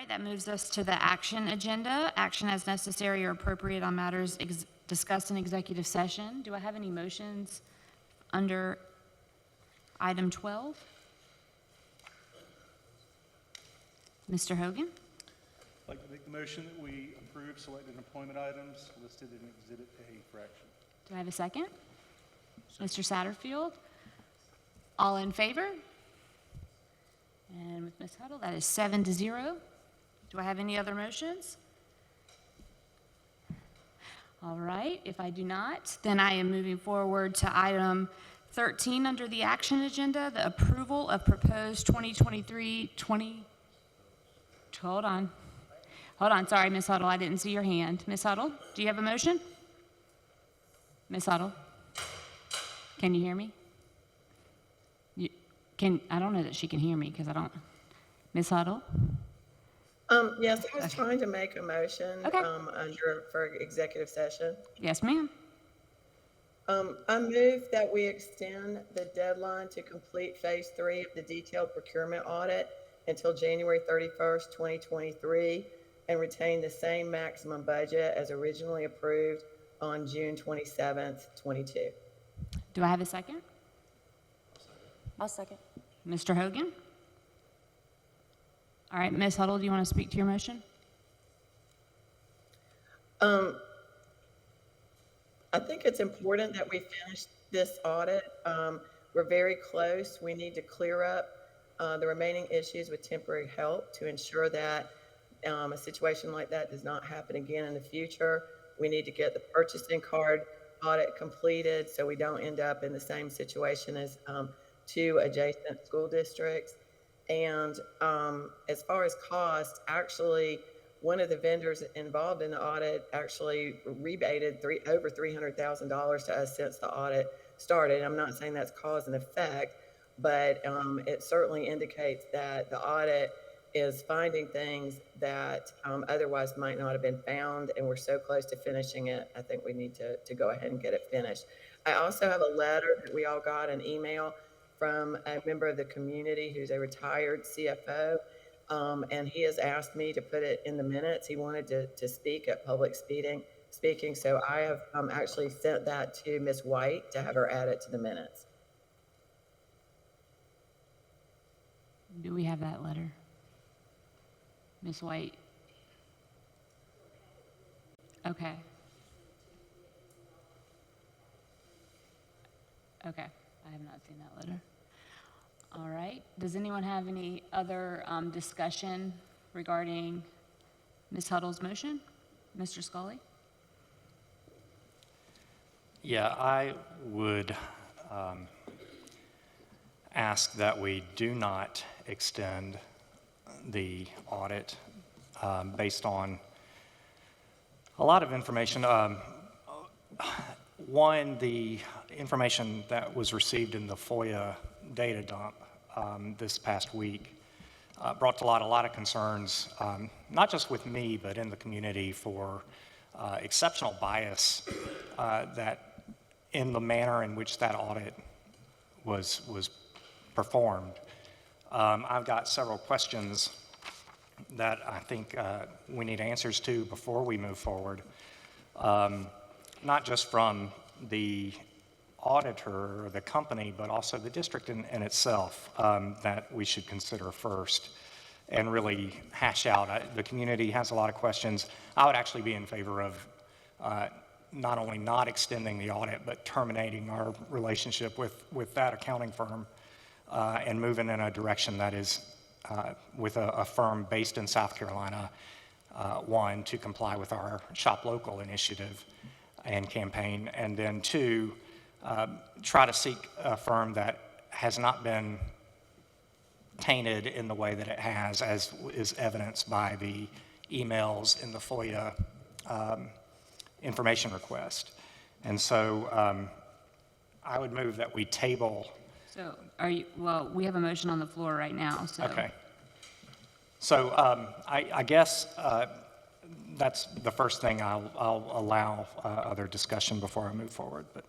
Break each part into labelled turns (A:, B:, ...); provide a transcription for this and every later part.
A: right, that moves us to the action agenda. Action as necessary or appropriate on matters discussed in executive session. Do I have any motions under item 12? Mr. Hogan?
B: I'd like to make the motion that we approve selected employment items listed in Exhibit A for action.
A: Do I have a second? Mr. Satterfield? All in favor? And with Ms. Huddle, that is 7-0. Do I have any other motions? All right, if I do not, then I am moving forward to item 13 under the action agenda, the approval of proposed 2023-20... Hold on, sorry, Ms. Huddle, I didn't see your hand. Ms. Huddle, do you have a motion? Ms. Huddle, can you hear me? I don't know that she can hear me because I don't. Ms. Huddle?
C: Yes, I was trying to make a motion
A: Okay.
C: for executive session.
A: Yes, ma'am.
C: I move that we extend the deadline to complete Phase 3 of the detailed procurement audit until January 31st, 2023, and retain the same maximum budget as originally approved on June 27th, 22.
A: Do I have a second?
D: I'll second.
A: Mr. Hogan? All right, Ms. Huddle, do you want to speak to your motion?
C: I think it's important that we finish this audit. We're very close. We need to clear up the remaining issues with temporary help to ensure that a situation like that does not happen again in the future. We need to get the purchasing card audit completed so we don't end up in the same situation as two adjacent school districts. And as far as cost, actually, one of the vendors involved in the audit actually rebated over $300,000 to us since the audit started. I'm not saying that's cause and effect, but it certainly indicates that the audit is finding things that otherwise might not have been found, and we're so close to finishing it. I think we need to go ahead and get it finished. I also have a letter that we all got, an email from a member of the community who's a retired CFO, and he has asked me to put it in the minutes. He wanted to speak at public speaking, so I have actually sent that to Ms. White to have her add it to the minutes.
A: Do we have that letter? Ms. White? Okay. Okay, I have not seen that letter. All right, does anyone have any other discussion regarding Ms. Huddle's motion? Mr. Scully?
E: Yeah, I would ask that we do not extend the audit based on a lot of information. One, the information that was received in the FOIA data dump this past week brought to light a lot of concerns, not just with me, but in the community for exceptional bias that in the manner in which that audit was performed. I've got several questions that I think we need answers to before we move forward, not just from the auditor or the company, but also the district in itself that we should consider first and really hash out. The community has a lot of questions. I would actually be in favor of not only not extending the audit, but terminating our relationship with that accounting firm and moving in a direction that is with a firm based in South Carolina, one, to comply with our Shop Local initiative and campaign, and then two, try to seek a firm that has not been tainted in the way that it has, as is evidenced by the emails in the FOIA information request. And so I would move that we table.
A: So well, we have a motion on the floor right now, so.
E: Okay. So I guess that's the first thing I'll allow other discussion before I move forward. But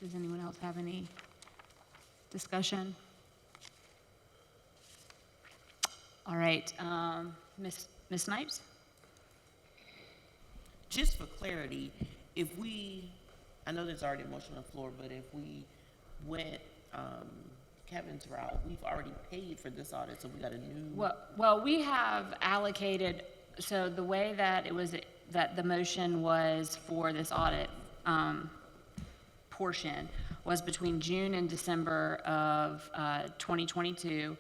A: Does anyone else have any discussion? All right, Ms. Snipes?
F: Just for clarity, if we, I know there's already a motion on the floor, but if we went Kevin's route, we've already paid for this audit, so we got a new.
A: Well, we have allocated, so the way that it was, that the motion was for this audit portion was between June and December of 2022.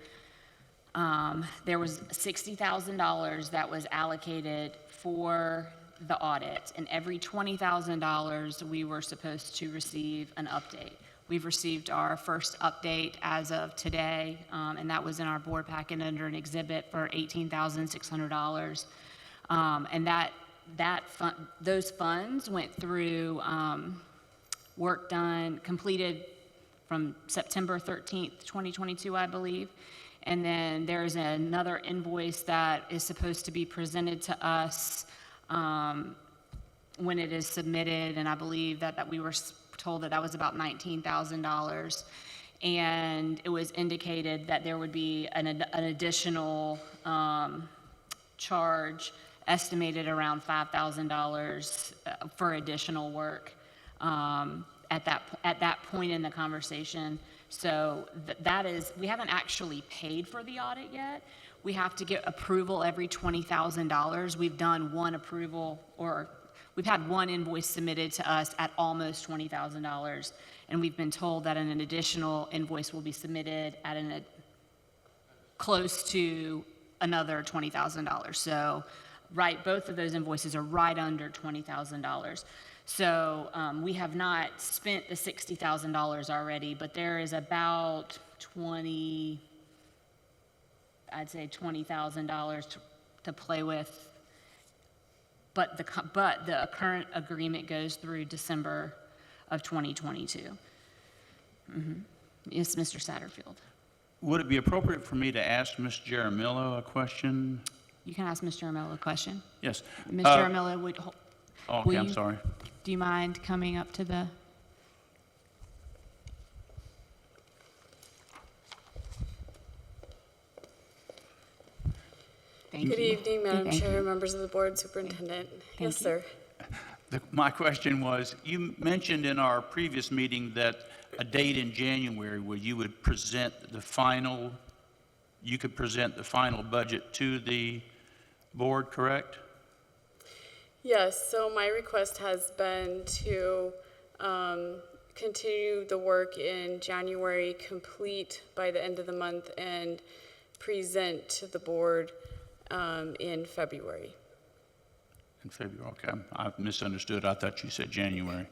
A: There was $60,000 that was allocated for the audit, and every $20,000 we were supposed to receive an update. We've received our first update as of today, and that was in our board packet under an exhibit for $18,600. And those funds went through work done, completed from September 13th, 2022, I believe. And then there's another invoice that is supposed to be presented to us when it is submitted, and I believe that we were told that was about $19,000. And it was indicated that there would be an additional charge estimated around $5,000 for additional work at that point in the conversation. So that is, we haven't actually paid for the audit yet. We have to get approval every $20,000. We've done one approval, or we've had one invoice submitted to us at almost $20,000. And we've been told that an additional invoice will be submitted at close to another $20,000. So, right, both of those invoices are right under $20,000. So we have not spent the $60,000 already, but there is about $20,000 to play with. But the current agreement goes through December of 2022. Yes, Mr. Satterfield.
G: Would it be appropriate for me to ask Ms. Jaramillo a question?
A: You can ask Mr. Jaramillo a question.
G: Yes.
A: Ms. Jaramillo,
G: Okay,
A: will
G: I'm
A: you-
G: sorry.
A: do you mind coming up to the? Thank
H: Good
A: you.
H: evening, Madam
A: Thank
H: Chair,
A: you.
H: members of the board, Superintendent. Yes,
A: you.
H: sir.
G: My question was, you mentioned in our previous meeting that a date in January where you would present the final, you could present the final budget to the board, correct?
H: Yes, so my request has been to continue the work in January, complete by the end of the month, and present to the board in February.
G: In February, okay. I misunderstood. I thought you said January.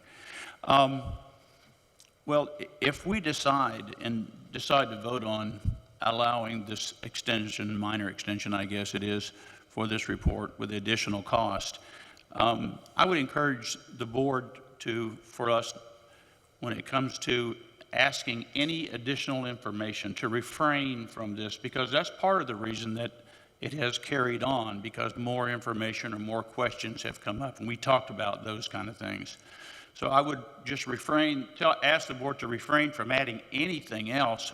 G: Well, if we decide to vote on allowing this extension, minor extension, I guess it is, for this report with additional cost, I would encourage the board for us, when it comes to asking any additional information, to refrain from this, because that's part of the reason that it has carried on, because more information or more questions have come up, and we talked about those kind of things. So I would just ask the board to refrain from adding anything else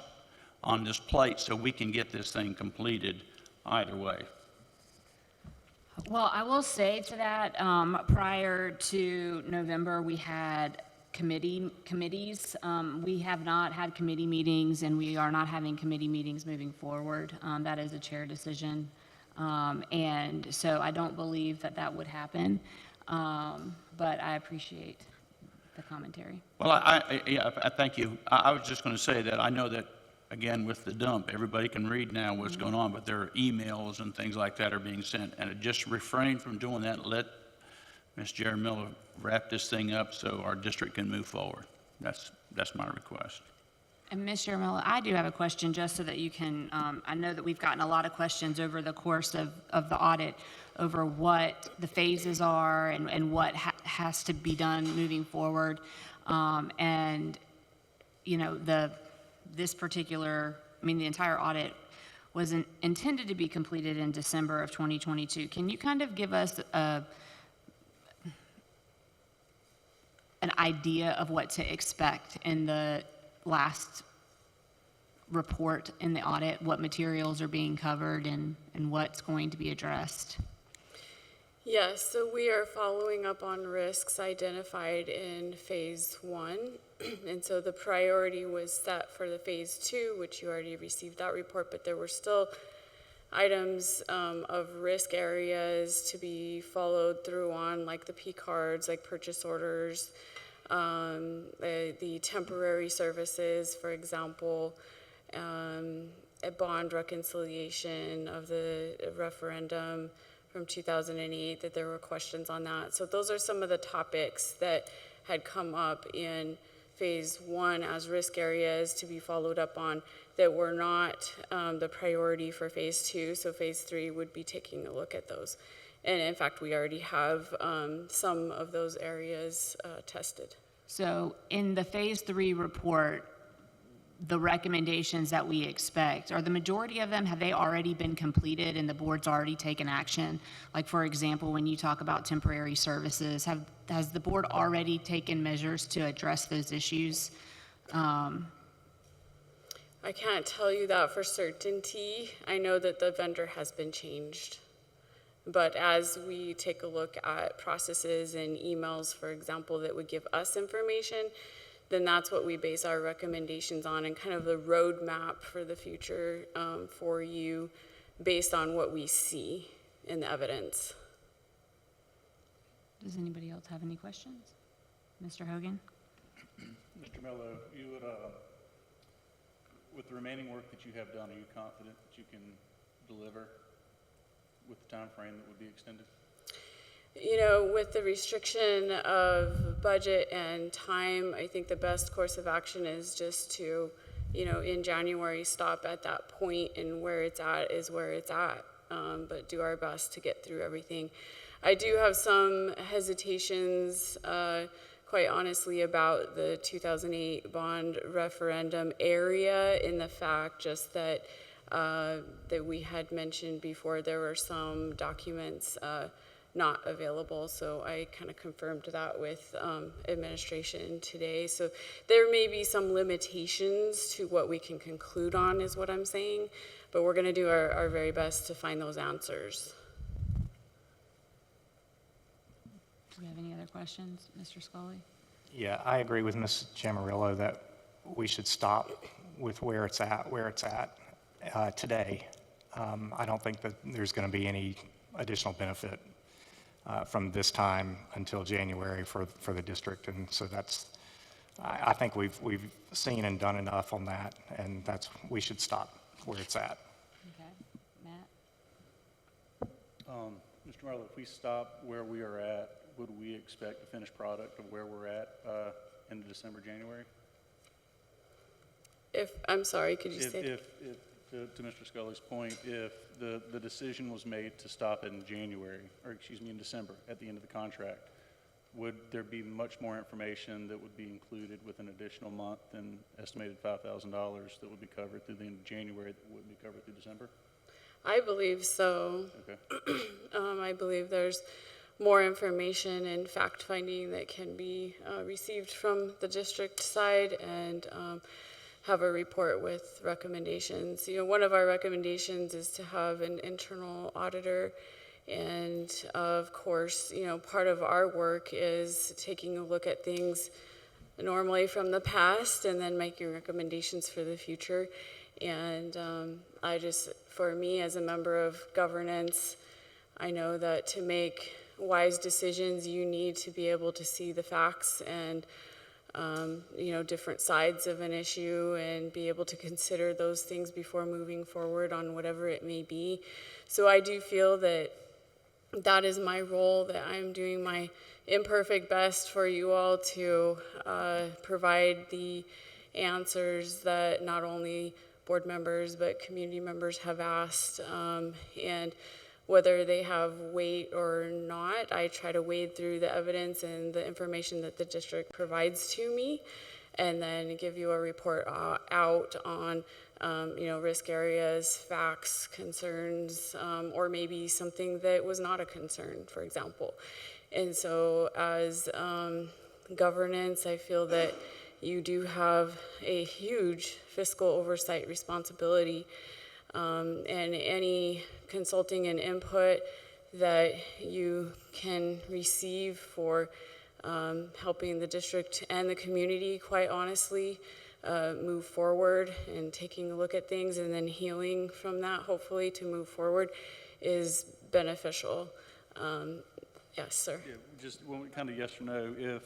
G: on this plate so we can get this thing completed either way.
A: Well, I will say to that, prior to November, we had committees. We have not had committee meetings, and we are not having committee meetings moving forward. That is a chair decision. And so I don't believe that would happen, but I appreciate the commentary.
G: Well, I thank you. I was just going to say that I know that, again, with the dump, everybody can read now what's going on, but there are emails and things like that are being sent, and just refrain from doing that. Let Ms. Jaramillo wrap this thing up so our district can move forward. That's my request.
A: And Ms. Jaramillo, I do have a question, just so that you can, I know that we've gotten a lot of questions over the course of the audit over what the phases are and what has to be done moving forward. And, you know, this particular, the entire audit was intended to be completed in December of 2022. Can you kind of give us an idea of what to expect in the last report in the audit, what materials are being covered and what's going to be addressed?
H: Yes, so we are following up on risks identified in phase 1. And so the priority was set for the phase 2, which you already received that report, but there were still items of risk areas to be followed through on, like the P cards, like purchase orders, the temporary services, for example, a bond reconciliation of the referendum from 2008, that there were questions on that. So those are some of the topics that had come up in phase 1 as risk areas to be followed up on that were not the priority for phase 2. So phase 3 would be taking a look at those. And in fact, we already have some of those areas tested.
A: So in the phase 3 report, the recommendations that we expect, are the majority of them, have they already been completed and the board's already taken action? Like, for example, when you talk about temporary services, has the board already taken measures to address those issues?
H: I can't tell you that for certainty. I know that the vendor has been changed. But as we take a look at processes and emails, for example, that would give us information, then that's what we base our recommendations on, and kind of the roadmap for the future for you based on what we see in the evidence.
A: Does anybody else have any questions? Mr. Hogan?
B: Mr. Mello, you would, with the remaining work that you have done, are you confident that you can deliver with the time frame that would be extended?
H: You know, with the restriction of budget and time, I think the best course of action is just to, you know, in January, stop at that point, and where it's at is where it's at, but do our best to get through everything. I do have some hesitations, quite honestly, about the 2008 bond referendum area, in the fact just that that we had mentioned before there were some documents not available, so I kind of confirmed that with administration today. So there may be some limitations to what we can conclude on, is what I'm saying, but we're going to do our very best to find those answers.
A: Do we have any other questions? Mr. Scully?
E: Yeah, I agree with Ms. Jamarillo that we should stop with where it's at today. I don't think that there's going to be any additional benefit from this time until January for the district, and so I think we've seen and done enough on that, and we should stop where it's at.
A: Okay. Matt?
B: Mr. Marlowe, if we stop where we are at, would we expect a finished product of where we're at in December, January?
H: I'm sorry, could you say?
B: To Mr. Scully's point, if the decision was made to stop in January, or excuse me, in December, at the end of the contract, would there be much more information that would be included with an additional month than estimated $5,000 that would be covered through the end of January that wouldn't be covered through December?
H: I believe so.
B: Okay.
H: I believe there's more information and fact-finding that can be received from the district side, and have a report with recommendations. You know, one of our recommendations is to have an internal auditor, and of course, you know, part of our work is taking a look at things normally from the past and then making recommendations for the future. And for me as a member of governance, I know that to make wise decisions, you need to be able to see the facts and you know, different sides of an issue, and be able to consider those things before moving forward on whatever it may be. So I do feel that that is my role, that I'm doing my imperfect best for you all to provide the answers that not only board members but community members have asked, and whether they have weight or not, I try to wade through the evidence and the information that the district provides to me, and then give you a report out on, you know, risk areas, facts, concerns, or maybe something that was not a concern, for example. And so as governance, I feel that you do have a huge fiscal oversight responsibility. And any consulting and input that you can receive for helping the district and the community, quite honestly, move forward and taking a look at things and then healing from that, hopefully, to move forward is beneficial. Yes, sir.
B: Yeah, just kind of yes or no,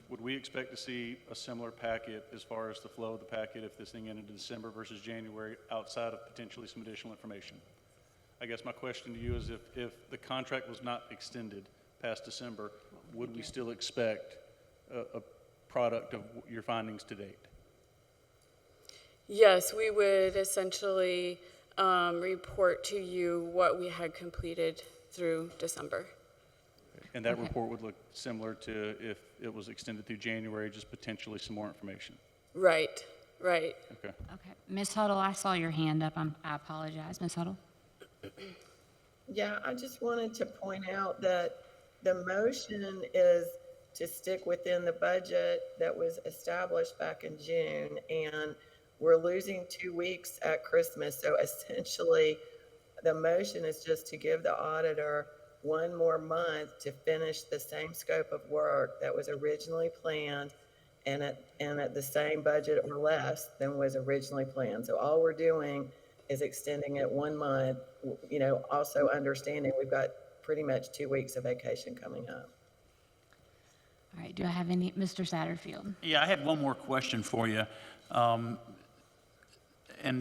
B: would we expect to see a similar packet as far as the flow of the packet if this thing ended in December versus January, outside of potentially some additional information? I guess my question to you is if the contract was not extended past December, would we still expect a product of your findings to date?
H: Yes, we would essentially report to you what we had completed through December.
B: And that report would look similar to if it was extended through January, just potentially some more information?
H: Right, right.
B: Okay.
A: Okay. Ms. Huddle, I saw your hand up. I apologize. Ms. Huddle?
C: Yeah, I just wanted to point out that the motion is to stick within the budget that was established back in June, and we're losing 2 weeks at Christmas. So essentially, the motion is just to give the auditor 1 more month to finish the same scope of work that was originally planned and at the same budget or less than was originally planned. So all we're doing is extending it 1 month, also understanding we've got pretty much 2 weeks of vacation coming up.
A: All right. Do I have any? Mr. Satterfield?
G: Yeah, I had one more question for you. And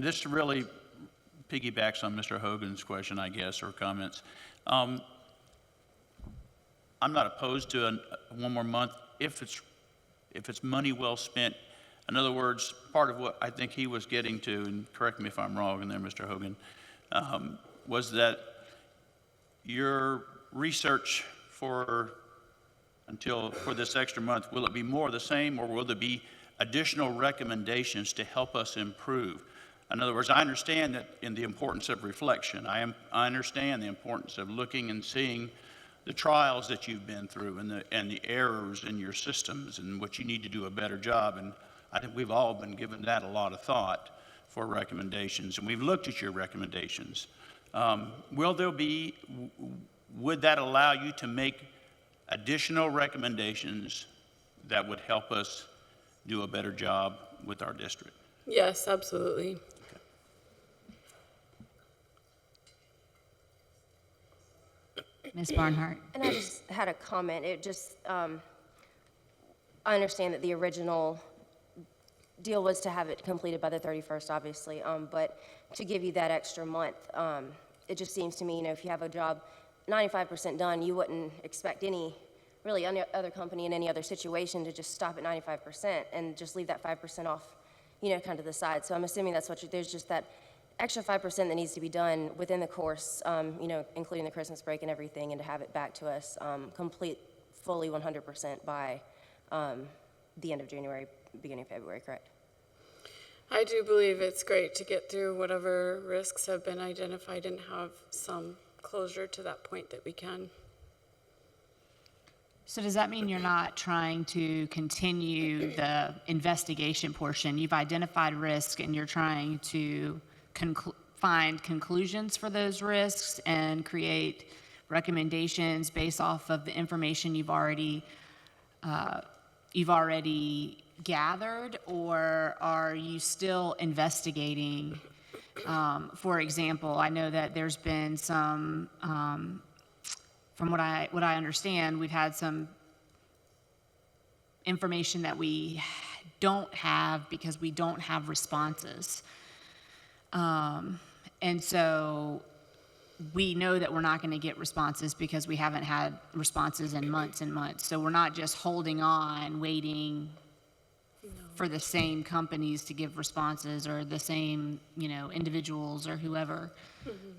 G: this really piggybacks on Mr. Hogan's question, I guess, or comments. I'm not opposed to 1 more month if it's money well spent. In other words, part of what I think he was getting to, and correct me if I'm wrong in there, Mr. Hogan, was that your research for this extra month, will it be more of the same, or will there be additional recommendations to help us improve? In other words, I understand that in the importance of reflection. I understand the importance of looking and seeing the trials that you've been through and the errors in your systems and what you need to do a better job. And I think we've all been given that a lot of thought for recommendations, and we've looked at your recommendations. Would that allow you to make additional recommendations that would help us do a better job with our district?
H: Yes, absolutely.
A: Ms. Barnhart?
D: And I just had a comment. It just, I understand that the original deal was to have it completed by the 31st, obviously, but to give you that extra month, it just seems to me, if you have a job 95% done, you wouldn't expect any other company in any other situation to just stop at 95% and just leave that 5% off, kind of the side. So I'm assuming that's there's just that extra 5% that needs to be done within the course, including the Christmas break and everything, and to have it back to us fully 100% by the end of January, beginning of February, correct?
H: I do believe it's great to get through whatever risks have been identified and have some closure to that point that we can.
A: So does that mean you're not trying to continue the investigation portion? You've identified risk and you're trying to find conclusions for those risks and create recommendations based off of the information you've already gathered, or are you still investigating? For example, I know that there's been some, from what I understand, we've had some information that we don't have because we don't have responses. And so we know that we're not going to get responses because we haven't had responses in months and months. So we're not just holding on, waiting for the same companies to give responses or the same, individuals or whoever. Mm-hmm.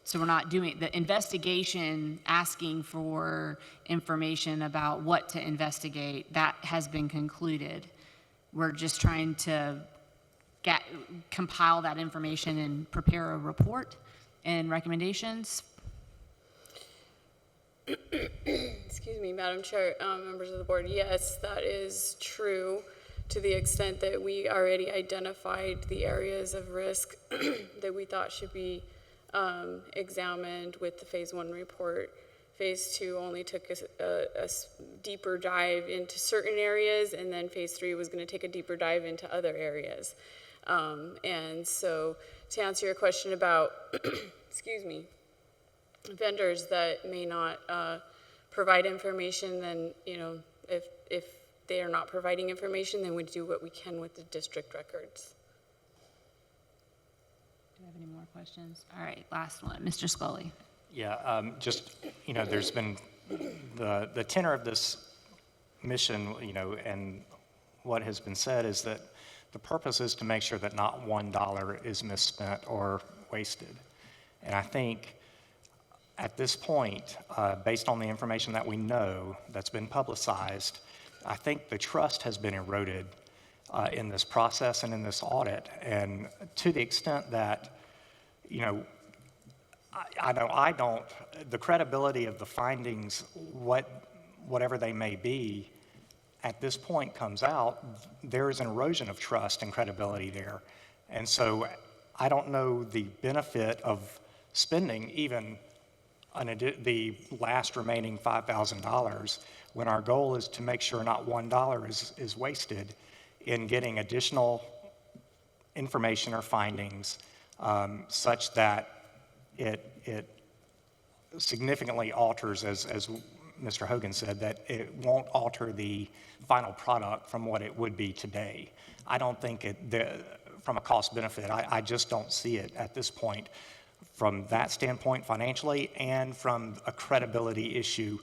A: So we're not doing the investigation, asking for information about what to investigate. That has been concluded. We're just trying to compile that information and prepare a report and recommendations.
H: Excuse me, Madam Chair, members of the board, yes, that is true to the extent that we already identified the areas of risk that we thought should be examined with the Phase 1 report. Phase 2 only took a deeper dive into certain areas, and then Phase 3 was going to take a deeper dive into other areas. And so to answer your question about, excuse me, vendors that may not provide information, then, if they are not providing information, then we do what we can with the district records.
A: Do you have any more questions? All right, last one, Mr. Scully.
E: Yeah, there's been, the tenor of this mission, and what has been said is that the purpose is to make sure that not $1 is misspent or wasted. And I think at this point, based on the information that we know that's been publicized, I think the trust has been eroded in this process and in this audit. And to the extent that, I don't, the credibility of the findings, whatever they may be, at this point comes out, there is an erosion of trust and credibility there. And so I don't know the benefit of spending even the last remaining $5,000 when our goal is to make sure not $1 is wasted in getting additional information or findings such that it significantly alters, as Mr. Hogan said, that it won't alter the final product from what it would be today. I don't think from a cost benefit, I just don't see it at this point from that standpoint financially and from a credibility issue.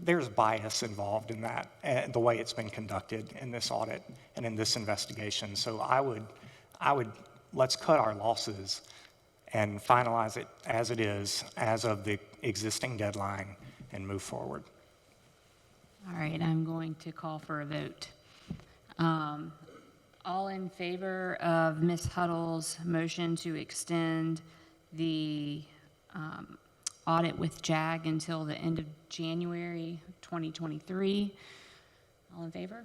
E: There's bias involved in that, the way it's been conducted in this audit and in this investigation. So I would let's cut our losses and finalize it as it is, as of the existing deadline, and move forward.
A: All right, I'm going to call for a vote. All in favor of Ms. Huddle's motion to extend the audit with JAG until the end of January 2023? All in favor?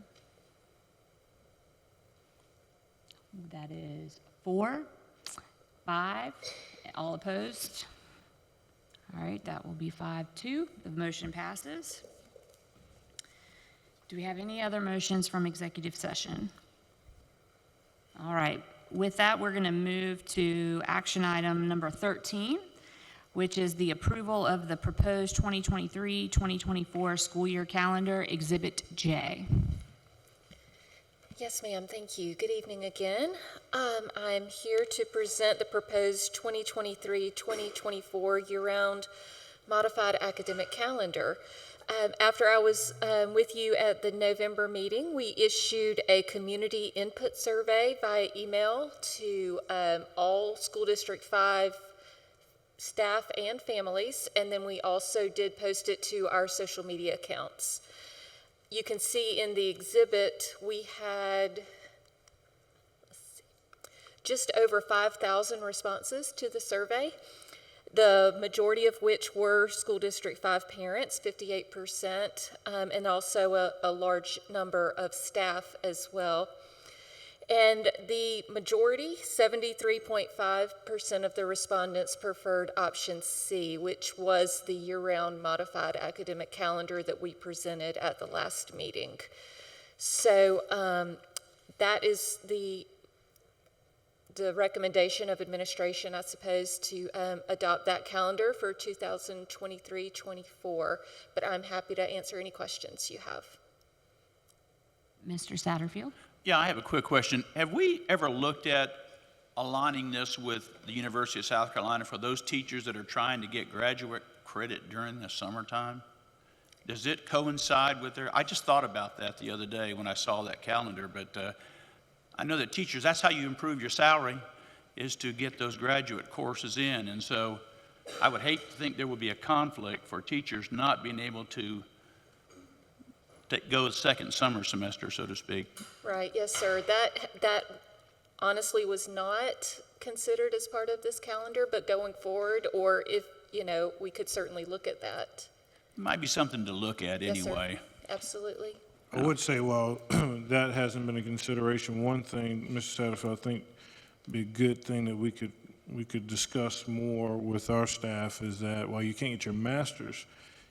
A: That is 4, 5. All opposed? All right, that will be 5-2. The motion passes. Do we have any other motions from executive session? All right, with that, we're going to move to action item number 13, which is the approval of the proposed 2023-2024 school year calendar, Exhibit J.
I: Yes, ma'am. Thank you. Good evening again. I'm here to present the proposed 2023-2024 year-round modified academic calendar. After I was with you at the November meeting, we issued a community input survey via email to all School District 5 staff and families, and then we also did post it to our social media accounts. You can see in the exhibit we had just over 5,000 responses to the survey, the majority of which were School District 5 parents, 58%, and also a large number of staff as well. And the majority, 73.5% of the respondents preferred option C, which was the year-round modified academic calendar that we presented at the last meeting. So that is the recommendation of administration, I suppose, to adopt that calendar for 2023-24. But I'm happy to answer any questions you have.
A: Mr. Satterfield?
G: Yeah, I have a quick question. Have we ever looked at aligning this with the University of South Carolina for those teachers that are trying to get graduate credit during the summertime? Does it coincide with I just thought about that the other day when I saw that calendar, but I know that teachers, that's how you improve your salary, is to get those graduate courses in. And so I would hate to think there would be a conflict for teachers not being able to go a second summer semester, so to speak.
I: Right, yes, sir. That honestly was not considered as part of this calendar, but going forward, or if, we could certainly look at that.
G: Might be something to look at
I: Yes, sir.
G: anyway.
I: Absolutely.
J: I would say, while that hasn't been a consideration, one thing, Mr. Satterfield, I think be a good thing that we could discuss more with our staff is that while you can't get your master's,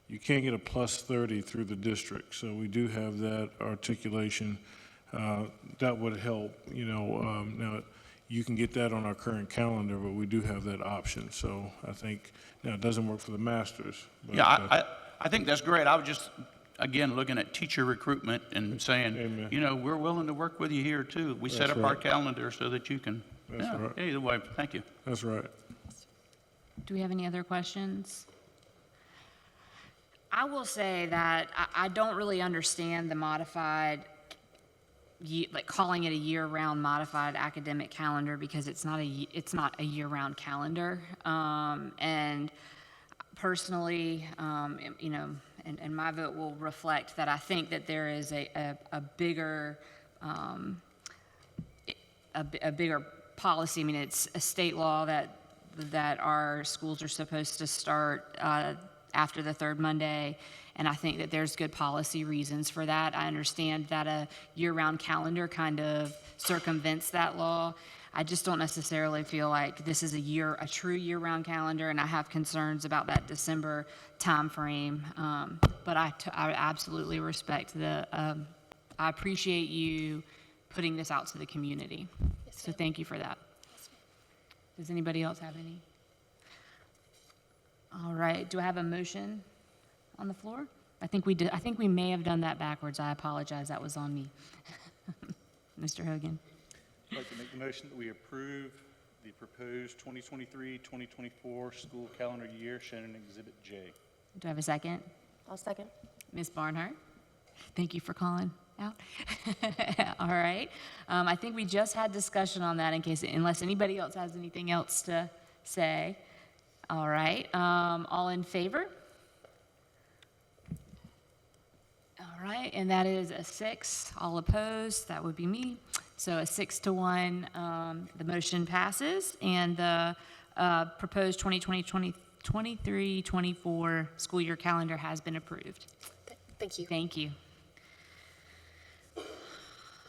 J: you can get a +30 through the district. So we do have that articulation. That would help, now, you can get that on our current calendar, but we do have that option. So I think, now, it doesn't work for the masters. But,
G: Yeah, I think that's great. I was just, again, looking at teacher recruitment and saying,
J: Amen.
G: we're willing to work with you here too. We set
J: That's
G: up our
J: right.
G: calendar so that you can,
J: That's
G: yeah,
J: right.
G: either way, thank you.
J: That's right.
A: Do we have any other questions? I will say that I don't really understand the modified, like calling it a year-round modified academic calendar, because it's not a year-round calendar. And personally, and my vote will reflect that I think that there is a bigger, a bigger policy. I mean, it's a state law that our schools are supposed to start after the third Monday, and I think that there's good policy reasons for that. I understand that a year-round calendar kind of circumvents that law. I just don't necessarily feel like this is a true year-round calendar, and I have concerns about that December timeframe. But I absolutely respect I appreciate you putting this out to the community. So thank you for that. Does anybody else have any? All right, do I have a motion on the floor? I think we did. I think we may have done that backwards. I apologize, that was on me. Mr. Hogan.
B: I'd like to make the motion that we approve the proposed 2023-2024 school calendar year shown in Exhibit J.
A: Do I have a second?
D: I'll second.
A: Ms. Barnhart? Thank you for calling out. All right. I think we just had discussion on that unless anybody else has anything else to say. All right. All in favor? All right. And that is a 6. All opposed. That would be me. So a 6-1, the motion passes, and the proposed 2023-24 school year calendar has been approved.
I: Thank you.
A: Thank you.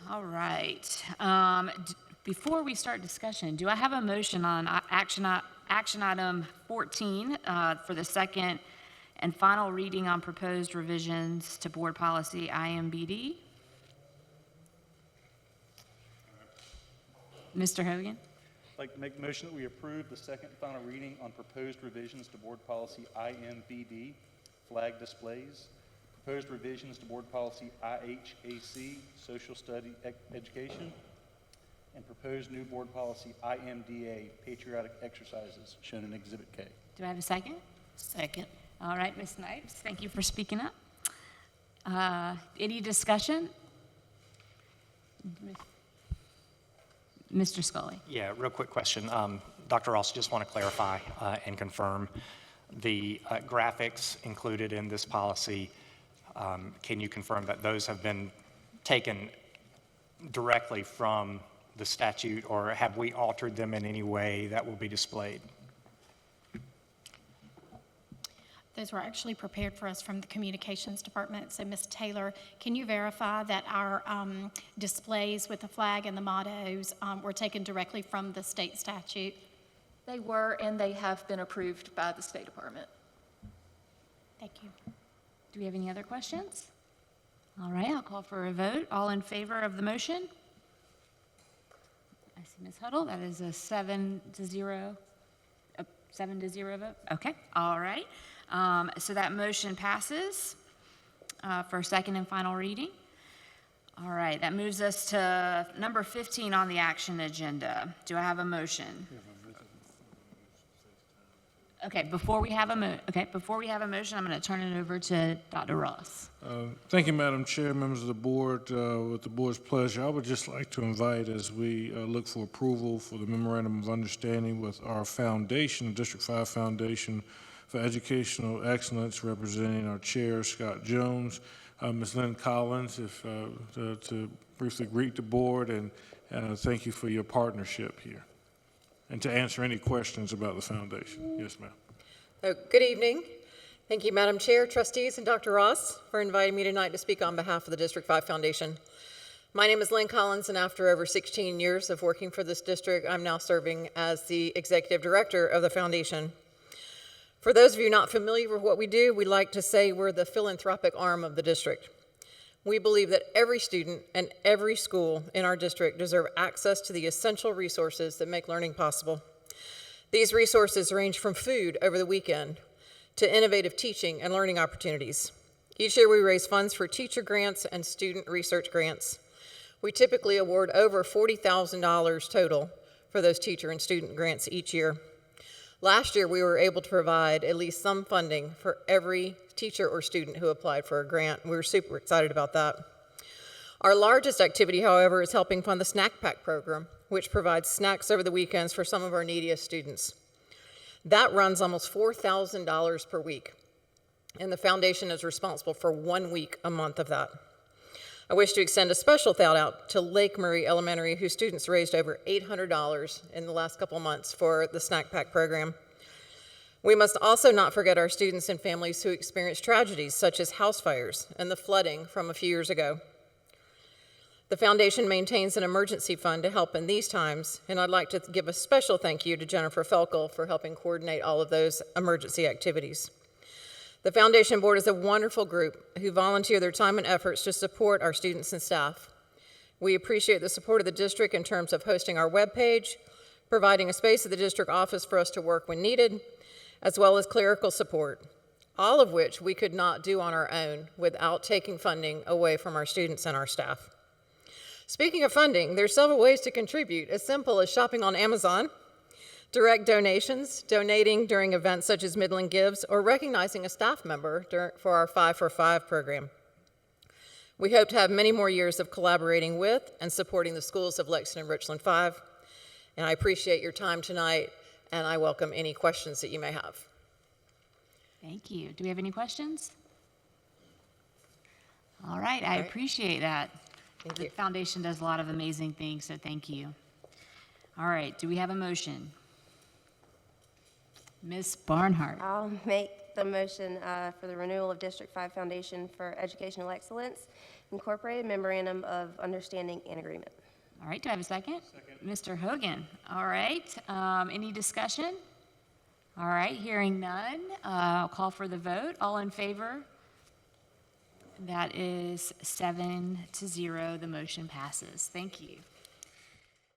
A: All right. Before we start discussion, do I have a motion on action item 14 for the second and final reading on proposed revisions to board policy IMBD? Mr. Hogan?
B: I'd like to make the motion that we approve the second and final reading on proposed revisions to board policy IMBD, flag displays, proposed revisions to board policy IHAC, social study education, and proposed new board policy IMDA, patriotic exercises, shown in Exhibit K.
A: Do I have a second?
F: Second.
A: All right, Ms. Snipes, thank you for speaking up. Any discussion? Mr. Scully?
E: Yeah, real quick question. Dr. Ross, just want to clarify and confirm the graphics included in this policy. Can you confirm that those have been taken directly from the statute, or have we altered them in any way that will be displayed?
K: Those were actually prepared for us from the communications department. So Ms. Taylor, can you verify that our displays with the flag and the mottos were taken directly from the state statute?
L: They were, and they have been approved by the State Department.
K: Thank you.
A: Do we have any other questions? All right, I'll call for a vote. All in favor of the motion? I see Ms. Huddle. That is a 7-0 vote. Okay, all right. So that motion passes for second and final reading. All right, that moves us to number 15 on the action agenda. Do I have a motion? Okay, before we have a motion, I'm going to turn it over to Dr. Ross.
J: Thank you, Madam Chair, members of the board. With the board's pleasure, I would just like to invite, as we look for approval for the memorandum of understanding with our foundation, District 5 Foundation for Educational Excellence, representing our chair, Scott Jones, Ms. Lynn Collins, to briefly greet the board and thank you for your partnership here. and to answer any questions about the foundation. Yes, ma'am.
M: Good evening. Thank you, Madam Chair, trustees, and Dr. Ross for inviting me tonight to speak on behalf of the District 5 Foundation. My name is Lynn Collins, and after over 16 years of working for this district, I'm now serving as the executive director of the foundation. For those of you not familiar with what we do, we like to say we're the philanthropic arm of the district. We believe that every student and every school in our district deserve access to the essential resources that make learning possible. These resources range from food over the weekend to innovative teaching and learning opportunities. Each year we raise funds for teacher grants and student research grants. We typically award over $40,000 total for those teacher and student grants each year. Last year, we were able to provide at least some funding for every teacher or student who applied for a grant. We were super excited about that. Our largest activity, however, is helping fund the Snack Pack program, which provides snacks over the weekends for some of our neediest students. That runs almost $4,000 per week, and the foundation is responsible for 1 week a month of that. I wish to extend a special shout out to Lake Murray Elementary, whose students raised over $800 in the last couple months for the Snack Pack program. We must also not forget our students and families who experienced tragedies such as house fires and the flooding from a few years ago. The foundation maintains an emergency fund to help in these times, and I'd like to give a special thank you to Jennifer Felkel for helping coordinate all of those emergency activities. The foundation board is a wonderful group who volunteer their time and efforts to support our students and staff. We appreciate the support of the district in terms of hosting our webpage, providing a space at the district office for us to work when needed, as well as clerical support, all of which we could not do on our own without taking funding away from our students and our staff. Speaking of funding, there's several ways to contribute, as simple as shopping on Amazon, direct donations, donating during events such as Midland Gives, or recognizing a staff member for our 5 for 5 program. We hope to have many more years of collaborating with and supporting the schools of Lexington and Richland 5, and I appreciate your time tonight, and I welcome any questions that you may have.
A: Thank you. Do we have any questions? All right, I appreciate that.
M: Thank
A: The
M: you.
A: foundation does a lot of amazing things, so thank you. All right, do we have a motion? Ms. Barnhart.
D: I'll make the motion for the renewal of District 5 Foundation for Educational Excellence, Incorporated Memorandum of Understanding and Agreement.
A: All right, do I have a second? Second. Mr. Hogan. All right, any discussion? All right, hearing none, I'll call for the vote. All in favor? That is 7-0, the motion passes. Thank you.